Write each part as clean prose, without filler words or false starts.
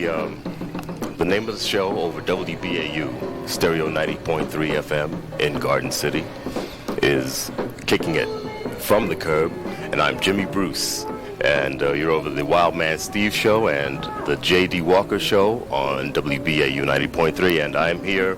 The name of the show over WBAU, Stereo 90.3 FM in Garden City, is Kicking It from the Curb, and I'm Jimmy Bruce. And you're over the Wild Man Steve show and the J.D. Walker show on WBAU 90.3, and I'm here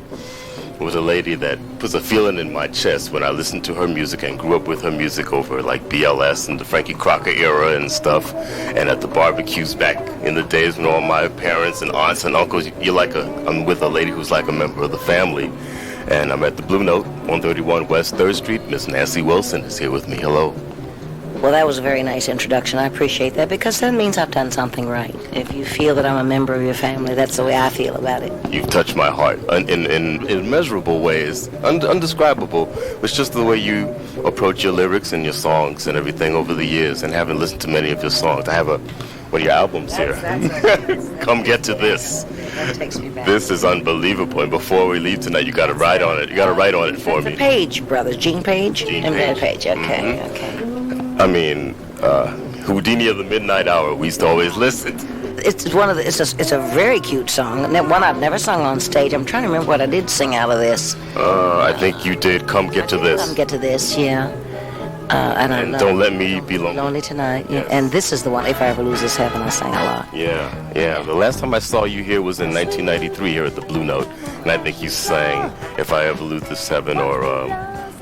with a lady that puts a feeling in my chest when I listen to her music and grew up with her music over like BLS and the Frankie Crocker era and stuff, and at the barbecues back in the days when all my parents and aunts and uncles, I'm with a lady who's like a member of the family. And I'm at the Blue Note, 131 West 3rd Street. Miss Nancy Wilson is here with me. Hello. Well, that was a very nice introduction. I appreciate that because that means I've done something right. If you feel that I'm a member of your family, that's the way I feel about it. You've touched my heart in immeasurable ways, undescribable. It's just the way you approach your lyrics and your songs and everything over the years, and having listened to many of your songs. I have one of your albums here. Come Get to This. That takes me back. This is unbelievable. And before we leave tonight, you got to write on it. You got to write on it for me. The Page brothers, Gene Page and Ben Page. Okay, Mm-hmm. okay. I mean, Houdini of the Midnight Hour. We used to always listen. It's a very cute song. One I've never sung on stage. I'm trying to remember what I did sing out of this. I think you did Come Get to This. Come Get to This, yeah. And Don't Let Me Be Lonely. Lonely Tonight, yeah. Yes. And this is the one, If I Ever Lose This Heaven, I sang a lot. Yeah. The last time I saw you here was in 1993 here at the Blue Note, and I think you sang If I Ever Lose This Heaven or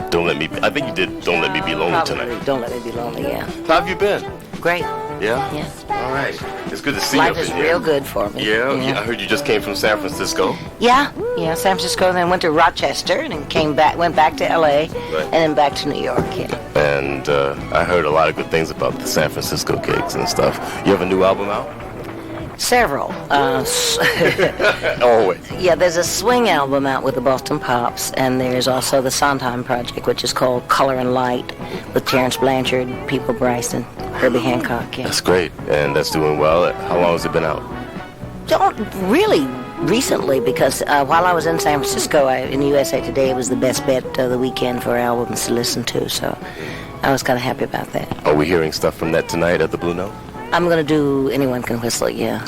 Don't Let Me Be. I think you did Don't Let Me Be Lonely Probably tonight. Don't Let Me Be Lonely, yeah. How have you been? Great. Yeah? Yeah. All right. It's good to see Life you. is real good for me. Yeah? I heard you just came from San Francisco. Yeah, San Francisco, and then went to Rochester, and then went back to L.A., and then back to New York, yeah. And I heard a lot of good things about the San Francisco gigs and stuff. You have a new album out? Several. Always. Yeah, there's a swing album out with the Boston Pops, and there's also the Sondheim Project, which is called Color and Light, with Terrence Blanchard, People Bryson, Herbie Hancock, yeah. That's great, and that's doing well. How long has it been out? Don't really recently, because while I was in San Francisco, in USA Today, it was the best bet of the weekend for albums to listen to, so I was kind of happy about that. Are we hearing stuff from that tonight at the Blue Note? I'm going to do Anyone Can Whistle, yeah.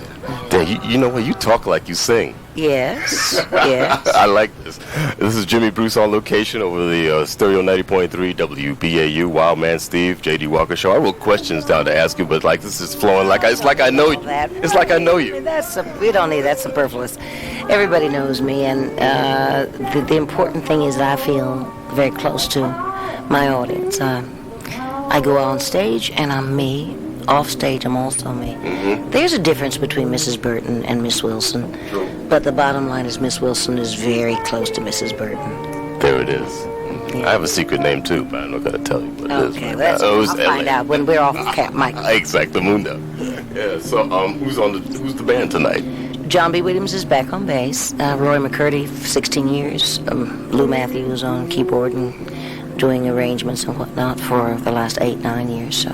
You know what? You talk like you sing. Yes, yes. I like this. This is Jimmy Bruce on location over the Stereo 90.3 WBAU Wild Man Steve J.D. Walker show. I wrote questions down to ask you, but like this is flowing it's like I know you. It's like I know you. We don't need that superfluous. Everybody knows me, and the important thing is that I feel very close to my audience. I go on stage and I'm me. Off stage, I'm also me. Mm-hmm. There's a difference between Mrs. Burton and Miss Wilson, but the bottom line is Miss Wilson is very close to Mrs. Burton. There it is. Yeah. I have a secret name too, but I'm not going to tell you what it is. Okay, I'll find out when we're off the mic. Exactamundo. Yeah. So, who's the band tonight? John B. Williams is back on bass. Roy McCurdy, 16 years. Lou Matthews on keyboard and doing arrangements and whatnot for the last 8-9 years. So.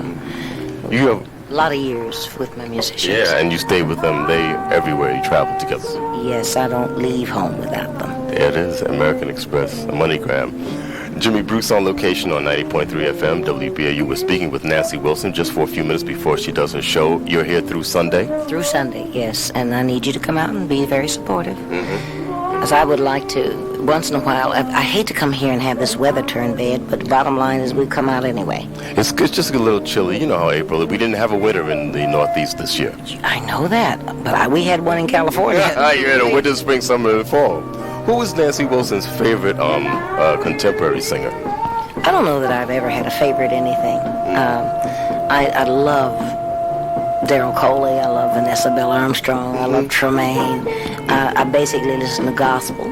You have a lot of years with my musicians. Yeah, and you stay with them. They everywhere you travel together. Yes, I don't leave home without them. There it is, American Express, a MoneyGram. Jimmy Bruce on location on 90.3 FM, WBAU. We're speaking with Nancy Wilson just for a few minutes before she does her show. You're here through Sunday? Through Sunday, yes. And I need you to come out and be very supportive. Mm-hmm. As I would like to, once in a while, I hate to come here and have this weather turn bad, but the bottom line is we come out anyway. It's just a little chilly. You know how April, we didn't have a winter in the Northeast this year. I know that, but we had one in California. You had a winter, spring, summer, and fall. Who is Nancy Wilson's favorite contemporary singer? I don't know that I've ever had a favorite anything. I love Daryl Coley. I love Vanessa Bell Armstrong. I love Tremaine. I basically listen to gospel.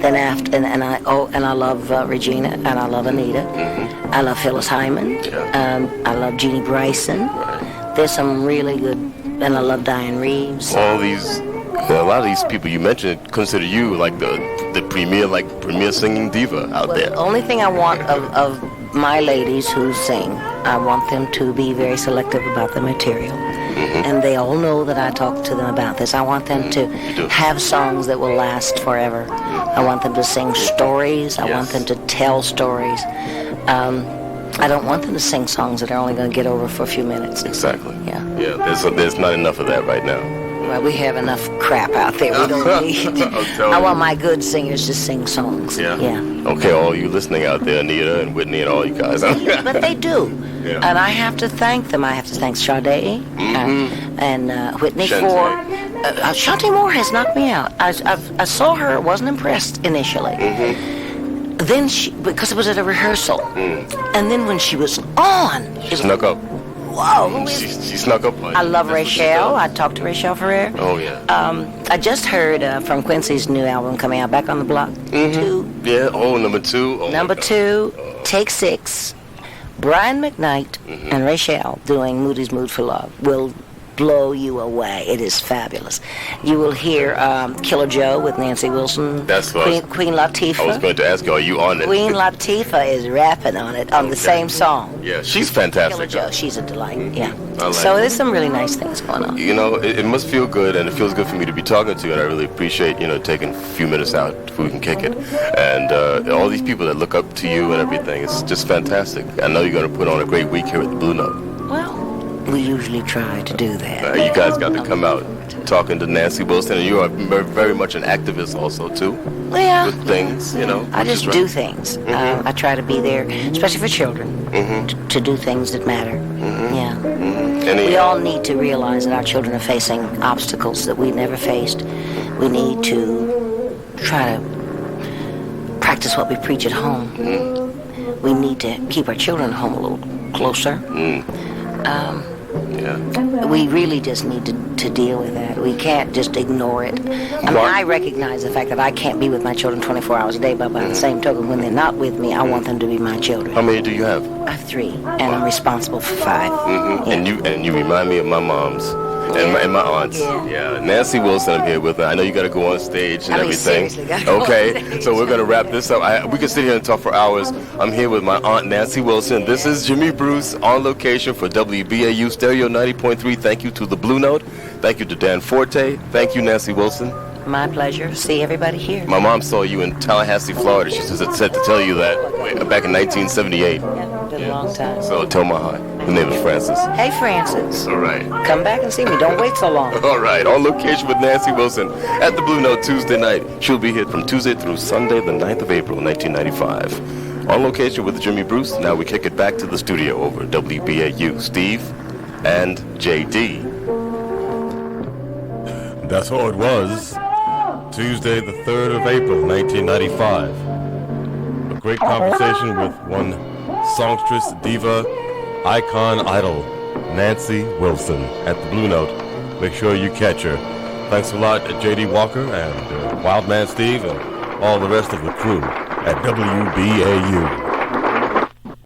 Then after, and I love Regina, and I love Anita. Mm-hmm. I love Phyllis Hyman. Yeah. I love Jeannie Bryson. Right. There's some really good, and I love Diane Reeves. A lot of these people you mentioned consider you like the premier singing diva out there. The only thing I want of my ladies who sing, I want them to be very selective about the material. Mm-hmm. And they all know that I talk to them about this. I want them to have songs that will last forever. I want them to sing stories. I want them to tell stories. I don't want them to sing songs that are only going to get over for a few minutes. Exactly. Yeah. Yeah. There's not enough of that right now. well, we have enough crap out there. We don't need. I want my good singers to sing songs. Yeah. Okay, all you listening out there, Anita and Whitney and all you guys. But they do. Yeah. And I have to thank them. I have to thank Sade and Whitney Shante. for... Shantae Moore has knocked me out. I saw her, wasn't impressed initially. Then because it was at a rehearsal. And then when she was on... She snuck up. Whoa, who is... She snuck up on you. I love Rachelle. I talked to Rachelle Ferrer. Oh, yeah. I just heard from Quincy's new album coming out, Back on the Block 2. Yeah, number 2. Oh, Number 2, Take 6. Brian McKnight and Rachelle doing Moody's Mood for Love will blow you away. It is fabulous. You will hear Killer Joe with Nancy Wilson. That's what Queen Latifah. I was going to ask you, are you on it? Queen Latifah is rapping on it on the same song. Yeah, she's fantastic. Killer Joe, she's a delight. Yeah. I like So it. there's some really nice things going on. You know, it must feel good, and it feels good for me to be talking to you, and I really appreciate, taking a few minutes out so we can kick it. And all these people that look up to you and everything, it's just fantastic. I know you're going to put on a great week here at the Blue Note. Well, we usually try to do that. You guys got to come out talking to Nancy Wilson, and you are very much an activist also, too. Yeah. With things, I just do things. I try to be there, especially for children, to do things that matter. Yeah. We all need to realize that our children are facing obstacles that we never faced. We need to try to practice what we preach at home. We need to keep our children home a little closer. We really just need to deal with that. We can't just ignore it. I mean, I recognize the fact that I can't be with my children 24 hours a day, but by the same token, when they're not with me, I want them to be my children. How many do you have? I have 3, and I'm responsible for 5. Yeah. And you remind me of my mom's and my aunts. Yeah. Nancy Wilson, I'm here with her. I know you got to go on stage and everything. Seriously, gotta go on stage. So we're going to wrap this up. We can sit here and talk for hours. I'm here with my aunt Nancy Wilson. This is Jimmy Bruce on location for WBAU Stereo 90.3. Thank you to the Blue Note. Thank you to Dan Forte. Thank you, Nancy Wilson. My pleasure. See everybody here. My mom saw you in Tallahassee, Florida. She said to tell you that back in 1978. Yeah, been a long time. So tell my aunt. Her name is Frances. Hey, Frances. All right. Come back and see me. Don't wait so long. All right. On location with Nancy Wilson at the Blue Note Tuesday night. She'll be here from Tuesday through Sunday, the 9th of April, 1995. On location with Jimmy Bruce. Now we kick it back to the studio over WBAU. Steve and JD. That's how it was. Tuesday, the 3rd of April, 1995. A great conversation with one songstress, diva, icon, idol, Nancy Wilson at the Blue Note. Make sure you catch her. Thanks a lot, J.D. Walker and Wildman Steve and all the rest of the crew at WBAU.